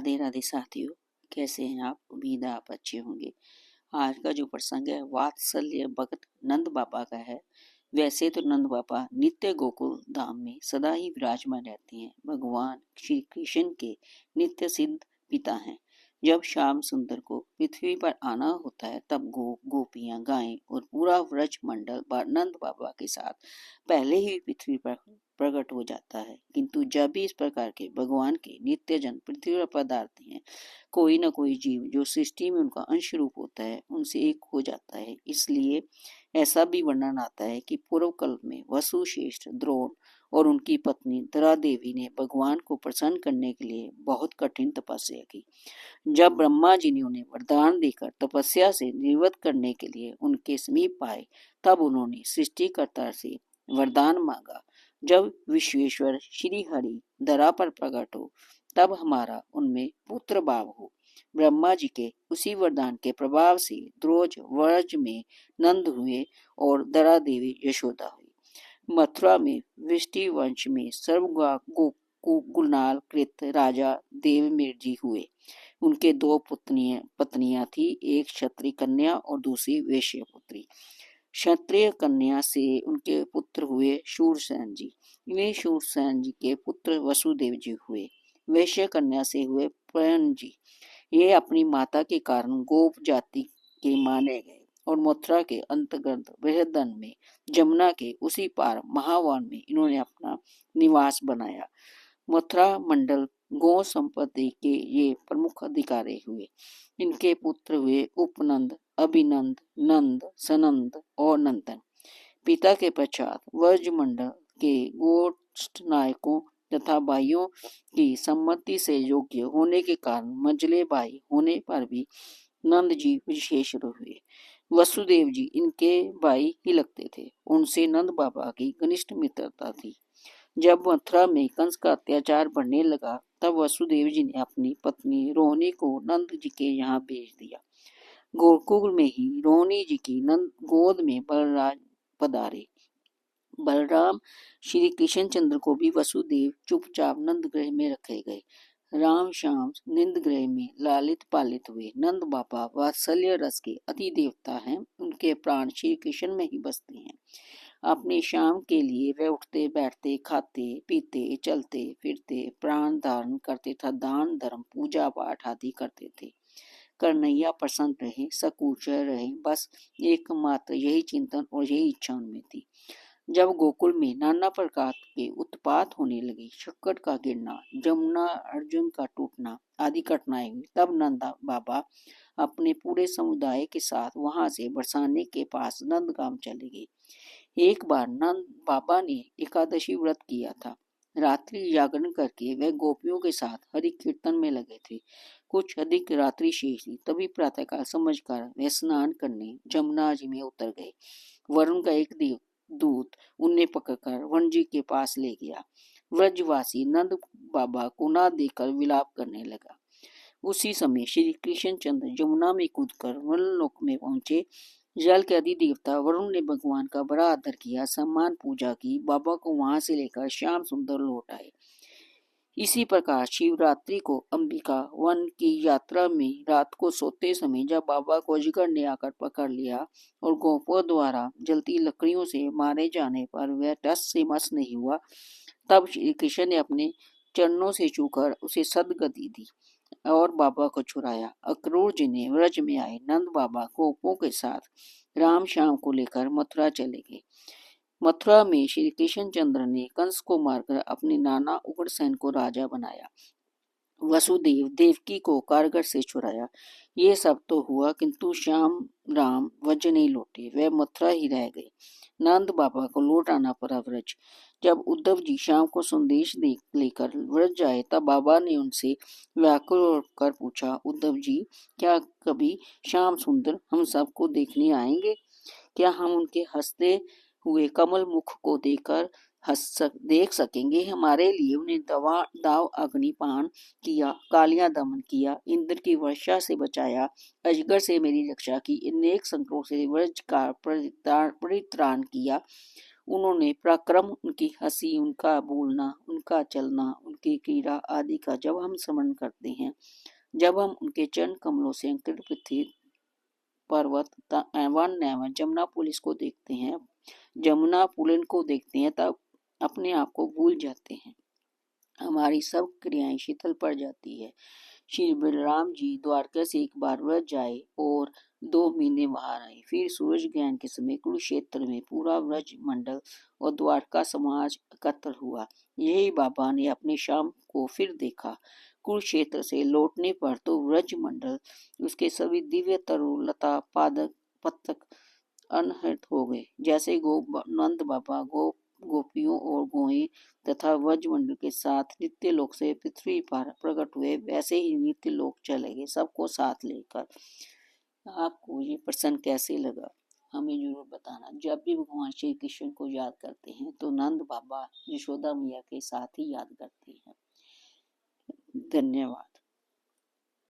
राधे राधे साथियों, कैसे हैं आप? उम्मीद है आप अच्छे होंगे। आज का जो प्रसंग है वात्सल्य भगत नंद बाबा का है। वैसे तो नंद बाबा नित्य गोकुल धाम में सदा ही विराजमान रहते हैं। भगवान श्री कृष्ण के नित्य सिद्ध पिता हैं। जब श्याम सुंदर को पृथ्वी पर आना होता है तब गोपियां गायें और पूरा व्रज मंडल नंद बाबा के साथ पहले ही पृथ्वी पर प्रकट हो जाता है। किंतु जब भी इस प्रकार के भगवान के नित्य जन पृथ्वी पर पधारते हैं, कोई न कोई जीव जो सृष्टि में उनका अंश रूप होता है उनसे एक हो जाता है। इसलिए ऐसा भी वर्णन आता है कि पूर्व कल्प में वसुश्रेष्ठ द्रोण और उनकी पत्नी धरा देवी ने भगवान को प्रसन्न करने के लिए बहुत कठिन तपस्या की। जब ब्रह्मा जी ने उन्हें वरदान देकर तपस्या से निवृत्त करने के लिए उनके समीप आए तब उन्होंने सृष्टिकर्ता से वरदान मांगा, जब विश्वेश्वर श्री हरि धरा पर प्रकट हो तब हमारा उनमें पुत्र भाव हो। ब्रह्मा जी के उसी वरदान के प्रभाव से द्रोज व्रज में नंद हुए और धरा देवी यशोदा हुई। मथुरा में वृष्टि वंश में गुलनाल कृत राजा देवमीर जी हुए। उनके दो पत्नियां थी, एक क्षत्रिय कन्या और दूसरी वैश्य पुत्री। क्षत्रिय कन्या से उनके पुत्र हुए शूरसेन जी। वे शूरसेन जी के पुत्र वसुदेव जी हुए। वैश्य कन्या से हुए प्रयन जी। ये अपनी माता के कारण गोप जाति के माने गए और मथुरा के अंतर्गत बृहदन में जमुना के उसी पार महावन में इन्होंने अपना निवास बनाया। मथुरा मंडल गौ संपत्ति के ये प्रमुख अधिकारी हुए। इनके पुत्र हुए उपनंद, अभिनंद, नंद, सनंद और नंदन। पिता के पश्चात व्रज मंडल के गोष्ठ नायकों तथा भाइयों की सम्मति से योग्य होने के कारण मंझले भाई होने पर भी नंद जी विशेष हुए। वसुदेव जी इनके भाई ही लगते थे। उनसे नंद बाबा की घनिष्ठ मित्रता थी। जब मथुरा में कंस का अत्याचार बढ़ने लगा तब वसुदेव जी ने अपनी पत्नी रोहिणी को नंद जी के यहाँ भेज दिया। गोकुल में ही रोहिणी जी की नंद गोद में बलराज पधारे। बलराम श्री कृष्ण चंद्र को भी वसुदेव चुपचाप नंद गृह में रखे गए। राम श्याम निंद गृह में लालित पालित हुए। नंद बाबा वात्सल्य रस के अति देवता हैं। उनके प्राण श्री कृष्ण में ही बसते हैं। अपने श्याम के लिए वे उठते बैठते खाते पीते चलते फिरते प्राण धारण करते तथा दान धर्म पूजा पाठ आदि करते थे। कन्हैया प्रसन्न रहे, सकुशल रहे, बस एकमात्र यही चिंतन और यही इच्छा उनमें थी। जब गोकुल में नाना प्रकार के उत्पात होने लगे, संकट का गिरना, जमुना अर्जुन का टूटना आदि घटनाएं हुई, तब नंदा बाबा अपने पूरे समुदाय के साथ वहां से बरसाने के पास नंदगांव चले गए। एक बार नंद बाबा ने एकादशी व्रत किया था। रात्रि जागरण करके वह गोपियों के साथ हरि कीर्तन में लगे थे। कुछ अधिक रात्रि शेष थी, तभी प्रातःकाल समझकर वे स्नान करने जमुना जी में उतर गए। वरुण का एक दूत उन्हें पकड़कर वन जी के पास ले गया। व्रजवासी नंद बाबा को ना देकर विलाप करने लगा। उसी समय श्री कृष्ण चंद्र जमुना में कूदकर वन लोक में पहुंचे। जल के अधिदेवता वरुण ने भगवान का बड़ा आदर किया, सम्मान पूजा की। बाबा को वहां से लेकर श्याम सुंदर लौट आए। इसी प्रकार शिवरात्रि को अंबिका वन की यात्रा में रात को सोते समय जब बाबा को अजगर ने आकर पकड़ लिया और गोपों द्वारा जलती लकड़ियों से मारे जाने पर वह टस से मस नहीं हुआ, तब श्री कृष्ण ने अपने चरणों से छूकर उसे सदगति दी और बाबा को छुड़ाया। अक्रूर जी ने व्रज में आए नंद बाबा गोपों के साथ राम श्याम को लेकर मथुरा चले गए। मथुरा में श्री कृष्ण चंद्र ने कंस को मारकर अपने नाना उग्रसेन को राजा बनाया। वसुदेव देवकी को कारगर से छुड़ाया। ये सब तो हुआ, किंतु श्याम राम व्रज नहीं लौटे, वे मथुरा ही रह गए। नंद बाबा को लौट आना पड़ा व्रज। जब उद्धव जी श्याम को संदेश लेकर व्रज आए तब बाबा ने उनसे व्याकुल होकर पूछा, उद्धव जी, क्या कभी श्याम सुंदर हम सबको देखने आएंगे? क्या हम उनके हंसते हुए कमल मुख को देख सकेंगे? हमारे लिए उन्हें दाव अग्निपान किया, कालियां दमन किया, इंद्र की वर्षा से बचाया, अजगर से मेरी रक्षा की, अनेक संकटों से व्रज का परित्राण किया। उन्होंने पराक्रम, उनकी हंसी, उनका बोलना, उनका चलना, उनकी क्रीड़ा आदि का जब हम स्मरण करते हैं, जब हम उनके चरण कमलों से अंकित पृथ्वी पर्वत वन एवं जमुना पुलिस को देखते हैं, जमुना पुलिन को देखते हैं, तब अपने आप को भूल जाते हैं। हमारी सब क्रियाएं शीतल पड़ जाती है। श्री बलराम जी द्वारका से एक बार व्रज जाए और 2 महीने बाहर आए। फिर सूरज ग्रहण के समय कुरुक्षेत्र में पूरा व्रज मंडल और द्वारका समाज एकत्र हुआ। यही बाबा ने अपने शाम को फिर देखा। कुरुक्षेत्र से लौटने पर तो व्रज मंडल, उसके सभी दिव्य तरु लता पादक पत्तक अनहृत हो गए। जैसे नंद बाबा गोपियों और गोई तथा व्रजमंडल के साथ नित्य लोक से पृथ्वी पर प्रकट हुए, वैसे ही नित्य लोक चले गए, सबको साथ लेकर। आपको ये प्रसंग कैसे लगा हमें जरूर बताना। जब भी भगवान श्री कृष्ण को याद करते हैं तो नंद बाबा यशोदा मैया के साथ ही याद करते हैं। धन्यवाद।